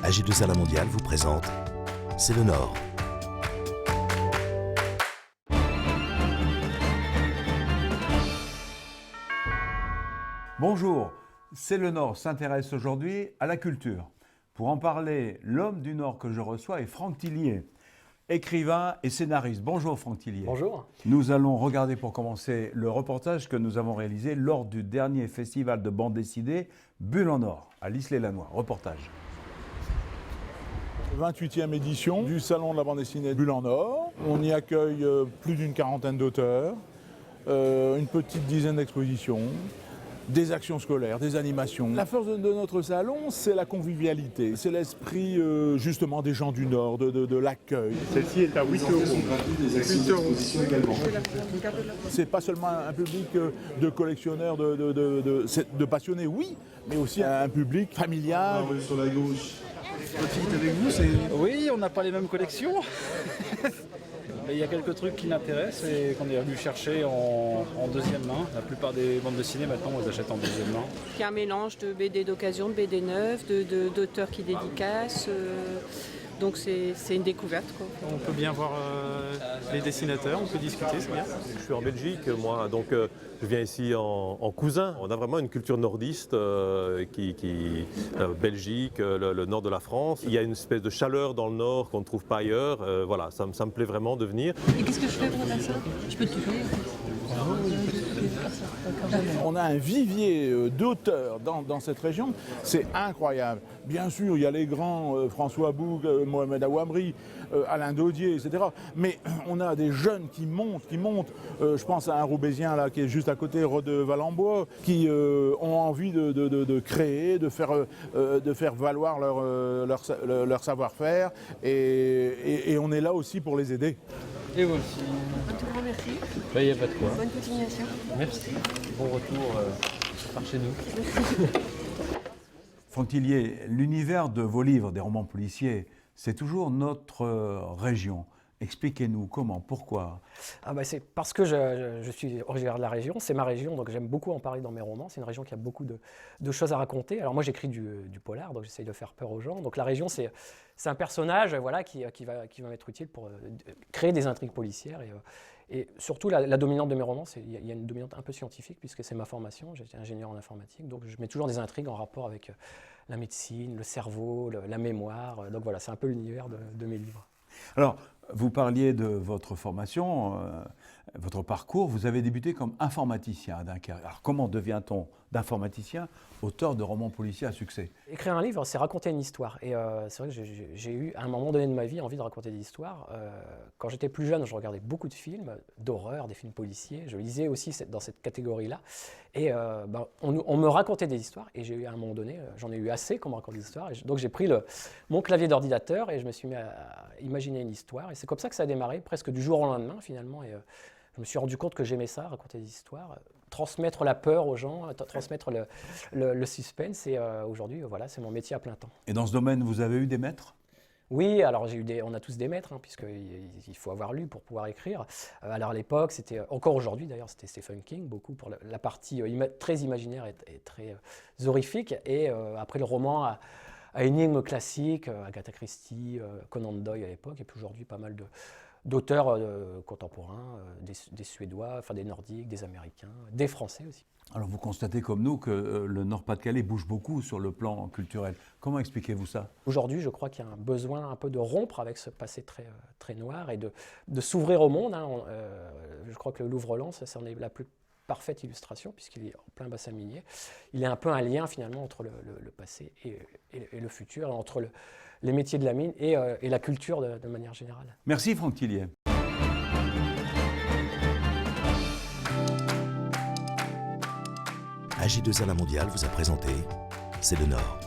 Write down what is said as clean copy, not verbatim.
AG2R La Mondiale vous présente C'est le Nord. Bonjour, C'est le Nord s'intéresse aujourd'hui à la culture. Pour en parler, l'homme du Nord que je reçois est Franck Tillier, écrivain et scénariste. Bonjour Franck Tillier. Bonjour. Nous allons regarder pour commencer le reportage que nous avons réalisé lors du dernier festival de bande dessinée Bulle en Or à l'Isle-et-Lannoy. Reportage. 28e édition du Salon de la bande dessinée Bulle en Or. On y accueille plus d'une quarantaine d'auteurs, une petite dizaine d'expositions, des actions scolaires, des animations. La force de notre salon, c'est la convivialité, c'est l'esprit justement des gens du Nord, de l'accueil. Celle-ci est à 8 euros. 8 euros. C'est pas seulement un public de collectionneurs, de passionnés, oui, mais aussi un public familial. Sur la gauche. Votre fille est avec vous, c'est... Oui, on n'a pas les mêmes collections. Mais il y a quelques trucs qui m'intéressent et qu'on est venu chercher en deuxième main. La plupart des bandes dessinées maintenant, on les achète en deuxième main. Il y a un mélange de BD d'occasion, de BD neuves, d'auteurs qui dédicacent. Donc c'est une découverte, quoi. On peut bien voir les dessinateurs, on peut discuter, c'est bien. Je suis en Belgique, moi, donc je viens ici en cousin. On a vraiment une culture nordiste Belgique, le nord de la France. Il y a une espèce de chaleur dans le nord qu'on ne trouve pas ailleurs. Voilà, ça me plaît vraiment de venir. Et qu'est-ce que je fais pour ça? Je peux te toucher. On a un vivier d'auteurs dans cette région, c'est incroyable. Bien sûr, il y a les grands, François Boug, Mohamed Awamri, Alain Daudier, etc. Mais on a des jeunes qui montent. Je pense à un Roubaisien là, qui est juste à côté, Rode Valenbois, qui ont envie de créer, de faire valoir leur savoir-faire. Et on est là aussi pour les aider. Et vous aussi. Un tout grand merci. Il n'y a pas de quoi. Bonne continuation. Merci. Bon retour par chez nous. Franck Tillier, l'univers de vos livres, des romans policiers, c'est toujours notre région. Expliquez-nous comment, pourquoi. C'est parce que je suis originaire de la région, c'est ma région, donc j'aime beaucoup en parler dans mes romans. C'est une région qui a beaucoup de choses à raconter. Alors moi j'écris du polar, donc j'essaye de faire peur aux gens. Donc la région c'est un personnage qui va m'être utile pour créer des intrigues policières. Et surtout la dominante de mes romans, il y a une dominante un peu scientifique puisque c'est ma formation, j'étais ingénieur en informatique. Donc je mets toujours des intrigues en rapport avec la médecine, le cerveau, la mémoire. Donc voilà, c'est un peu l'univers de mes livres. Alors, vous parliez de votre formation, votre parcours. Vous avez débuté comme informaticien à Dunkerque. Alors, comment devient-on d'informaticien auteur de romans policiers à succès? Écrire un livre, c'est raconter une histoire. Et c'est vrai que j'ai eu, à un moment donné de ma vie, envie de raconter des histoires. Quand j'étais plus jeune, je regardais beaucoup de films d'horreur, des films policiers. Je lisais aussi dans cette catégorie-là. Et on me racontait des histoires. Et j'ai eu, à un moment donné, j'en ai eu assez qu'on me raconte des histoires. Donc j'ai pris mon clavier d'ordinateur et je me suis mis à imaginer une histoire. Et c'est comme ça que ça a démarré, presque du jour au lendemain, finalement. Et je me suis rendu compte que j'aimais ça, raconter des histoires, transmettre la peur aux gens, transmettre le suspense. Et aujourd'hui, voilà, c'est mon métier à plein temps. Et dans ce domaine, vous avez eu des maîtres? Oui, alors on a tous des maîtres, puisqu'il faut avoir lu pour pouvoir écrire. Alors à l'époque, encore aujourd'hui d'ailleurs, c'était Stephen King, beaucoup pour la partie très imaginaire et très horrifique. Et après le roman à énigmes classiques, Agatha Christie, Conan Doyle à l'époque, et puis aujourd'hui pas mal d'auteurs contemporains, des Suédois, des Nordiques, des Américains, des Français aussi. Alors vous constatez comme nous que le Nord-Pas-de-Calais bouge beaucoup sur le plan culturel. Comment expliquez-vous ça? Aujourd'hui, je crois qu'il y a un besoin un peu de rompre avec ce passé très, très noir et de s'ouvrir au monde. Je crois que le Louvre-Lens, c'en est la plus parfaite illustration puisqu'il est en plein bassin minier. Il est un peu un lien finalement entre le passé et le futur, entre les métiers de la mine et la culture de manière générale. Merci Franck Tillier. AG2R La Mondiale vous a présenté C'est le Nord.